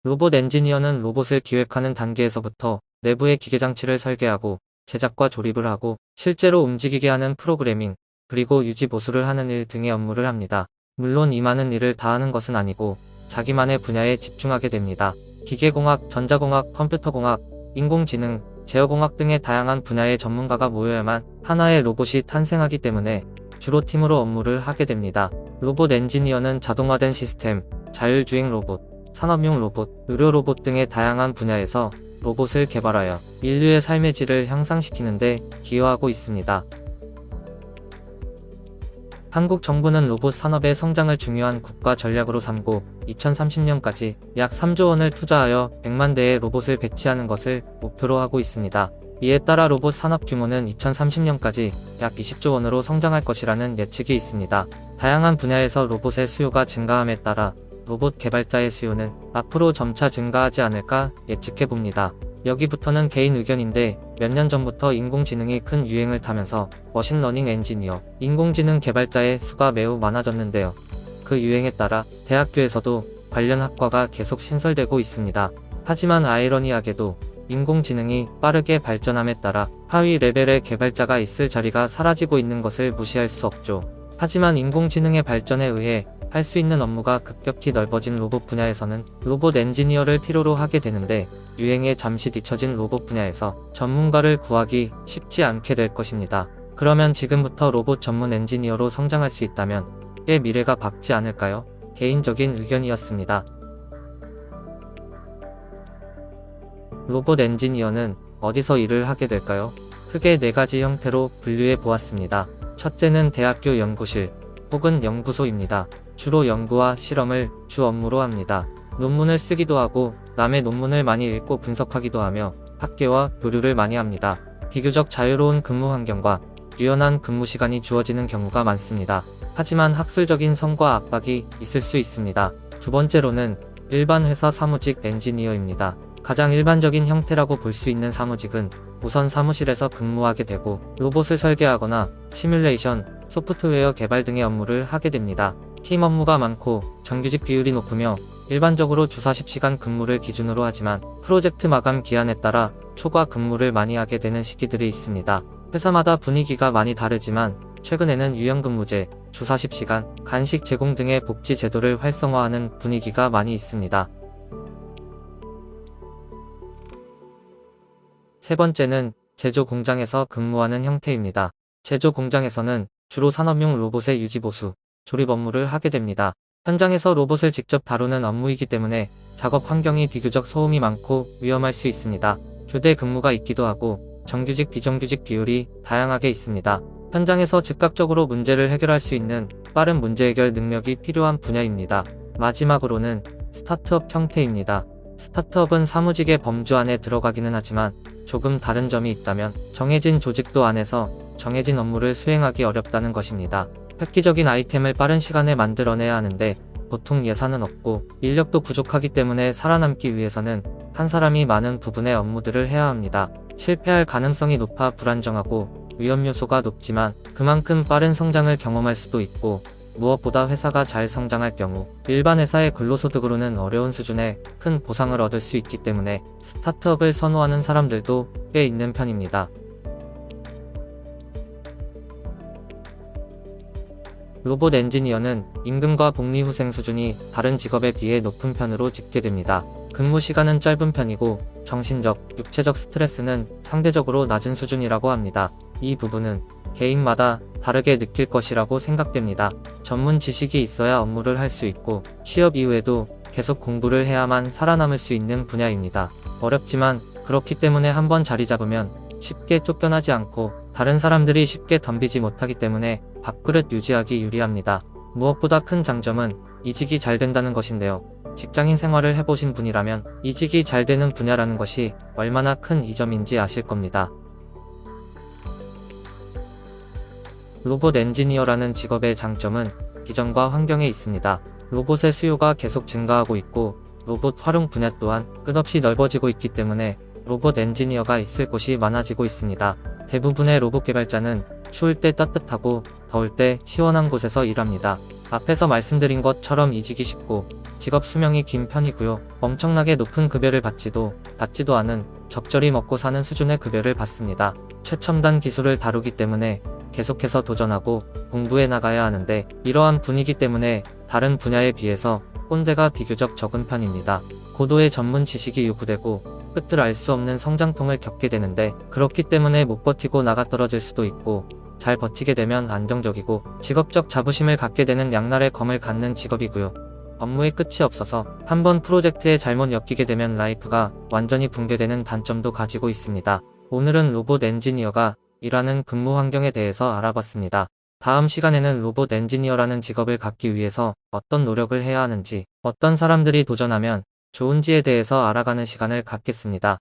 로봇 엔지니어는 로봇을 기획하는 단계에서부터 내부의 기계장치를 설계하고 제작과 조립을 하고 실제로 움직이게 하는 프로그래밍, 그리고 유지 보수를 하는 일 등의 업무를 합니다. 물론 이 많은 일을 다 하는 것은 아니고 자기만의 분야에 집중하게 됩니다. 기계공학, 전자공학, 컴퓨터공학, 인공지능, 제어공학 등의 다양한 분야의 전문가가 모여야만 하나의 로봇이 탄생하기 때문에 주로 팀으로 업무를 하게 됩니다. 로봇 엔지니어는 자동화된 시스템, 자율주행 로봇, 산업용 로봇, 의료 로봇 등의 다양한 분야에서 로봇을 개발하여 인류의 삶의 질을 향상시키는 데 기여하고 있습니다. 한국 정부는 로봇 산업의 성장을 중요한 국가 전략으로 삼고 2030년까지 약 3조 원을 투자하여 100만 대의 로봇을 배치하는 것을 목표로 하고 있습니다. 이에 따라 로봇 산업 규모는 2030년까지 약 20조 원으로 성장할 것이라는 예측이 있습니다. 다양한 분야에서 로봇의 수요가 증가함에 따라 로봇 개발자의 수요는 앞으로 점차 증가하지 않을까 예측해봅니다. 여기부터는 개인 의견인데 몇 년 전부터 인공지능이 큰 유행을 타면서 머신러닝 엔지니어, 인공지능 개발자의 수가 매우 많아졌는데요. 그 유행에 따라 대학교에서도 관련 학과가 계속 신설되고 있습니다. 하지만 아이러니하게도 인공지능이 빠르게 발전함에 따라 하위 레벨의 개발자가 있을 자리가 사라지고 있는 것을 무시할 수 없죠. 하지만 인공지능의 발전에 의해 할 수 있는 업무가 급격히 넓어진 로봇 분야에서는 로봇 엔지니어를 필요로 하게 되는데 유행에 잠시 뒤처진 로봇 분야에서 전문가를 구하기 쉽지 않게 될 것입니다. 그러면 지금부터 로봇 전문 엔지니어로 성장할 수 있다면 꽤 미래가 밝지 않을까요? 개인적인 의견이었습니다. 로봇 엔지니어는 어디서 일을 하게 될까요? 크게 4가지 형태로 분류해 보았습니다. 첫째는 대학교 연구실 혹은 연구소입니다. 주로 연구와 실험을 주 업무로 합니다. 논문을 쓰기도 하고 남의 논문을 많이 읽고 분석하기도 하며 학계와 교류를 많이 합니다. 비교적 자유로운 근무 환경과 유연한 근무 시간이 주어지는 경우가 많습니다. 하지만 학술적인 성과 압박이 있을 수 있습니다. 두 번째로는 일반 회사 사무직 엔지니어입니다. 가장 일반적인 형태라고 볼 수 있는 사무직은 우선 사무실에서 근무하게 되고 로봇을 설계하거나 시뮬레이션, 소프트웨어 개발 등의 업무를 하게 됩니다. 팀 업무가 많고 정규직 비율이 높으며 일반적으로 주 40시간 근무를 기준으로 하지만 프로젝트 마감 기한에 따라 초과 근무를 많이 하게 되는 시기들이 있습니다. 회사마다 분위기가 많이 다르지만 최근에는 유연근무제, 주 40시간, 간식 제공 등의 복지 제도를 활성화하는 분위기가 많이 있습니다. 세 번째는 제조 공장에서 근무하는 형태입니다. 제조 공장에서는 주로 산업용 로봇의 유지보수, 조립 업무를 하게 됩니다. 현장에서 로봇을 직접 다루는 업무이기 때문에 작업 환경이 비교적 소음이 많고 위험할 수 있습니다. 교대 근무가 있기도 하고 정규직 비정규직 비율이 다양하게 있습니다. 현장에서 즉각적으로 문제를 해결할 수 있는 빠른 문제 해결 능력이 필요한 분야입니다. 마지막으로는 스타트업 형태입니다. 스타트업은 사무직의 범주 안에 들어가기는 하지만 조금 다른 점이 있다면 정해진 조직도 안에서 정해진 업무를 수행하기 어렵다는 것입니다. 획기적인 아이템을 빠른 시간에 만들어내야 하는데 보통 예산은 없고 인력도 부족하기 때문에 살아남기 위해서는 한 사람이 많은 부분의 업무들을 해야 합니다. 실패할 가능성이 높아 불안정하고 위험 요소가 높지만 그만큼 빠른 성장을 경험할 수도 있고 무엇보다 회사가 잘 성장할 경우 일반 회사의 근로소득으로는 어려운 수준의 큰 보상을 얻을 수 있기 때문에 스타트업을 선호하는 사람들도 꽤 있는 편입니다. 로봇 엔지니어는 임금과 복리후생 수준이 다른 직업에 비해 높은 편으로 집계됩니다. 근무 시간은 짧은 편이고 정신적, 육체적 스트레스는 상대적으로 낮은 수준이라고 합니다. 이 부분은 개인마다 다르게 느낄 것이라고 생각됩니다. 전문 지식이 있어야 업무를 할 수 있고 취업 이후에도 계속 공부를 해야만 살아남을 수 있는 분야입니다. 어렵지만 그렇기 때문에 한번 자리 잡으면 쉽게 쫓겨나지 않고 다른 사람들이 쉽게 덤비지 못하기 때문에 밥그릇 유지하기 유리합니다. 무엇보다 큰 장점은 이직이 잘 된다는 것인데요. 직장인 생활을 해보신 분이라면 이직이 잘 되는 분야라는 것이 얼마나 큰 이점인지 아실 겁니다. 로봇 엔지니어라는 직업의 장점은 기전과 환경에 있습니다. 로봇의 수요가 계속 증가하고 있고 로봇 활용 분야 또한 끝없이 넓어지고 있기 때문에 로봇 엔지니어가 있을 곳이 많아지고 있습니다. 대부분의 로봇 개발자는 추울 때 따뜻하고 더울 때 시원한 곳에서 일합니다. 앞에서 말씀드린 것처럼 이직이 쉽고 직업 수명이 긴 편이고요. 엄청나게 높은 급여를 받지도 않은 적절히 먹고 사는 수준의 급여를 받습니다. 최첨단 기술을 다루기 때문에 계속해서 도전하고 공부해 나가야 하는데, 이러한 분위기 때문에 다른 분야에 비해서 꼰대가 비교적 적은 편입니다. 고도의 전문 지식이 요구되고 끝을 알 수 없는 성장통을 겪게 되는데, 그렇기 때문에 못 버티고 나가 떨어질 수도 있고, 잘 버티게 되면 안정적이고 직업적 자부심을 갖게 되는 양날의 검을 갖는 직업이고요. 업무에 끝이 없어서 한번 프로젝트에 잘못 엮이게 되면 라이프가 완전히 붕괴되는 단점도 가지고 있습니다. 오늘은 로봇 엔지니어가 일하는 근무 환경에 대해서 알아봤습니다. 다음 시간에는 로봇 엔지니어라는 직업을 갖기 위해서 어떤 노력을 해야 하는지, 어떤 사람들이 도전하면 좋은지에 대해서 알아가는 시간을 갖겠습니다.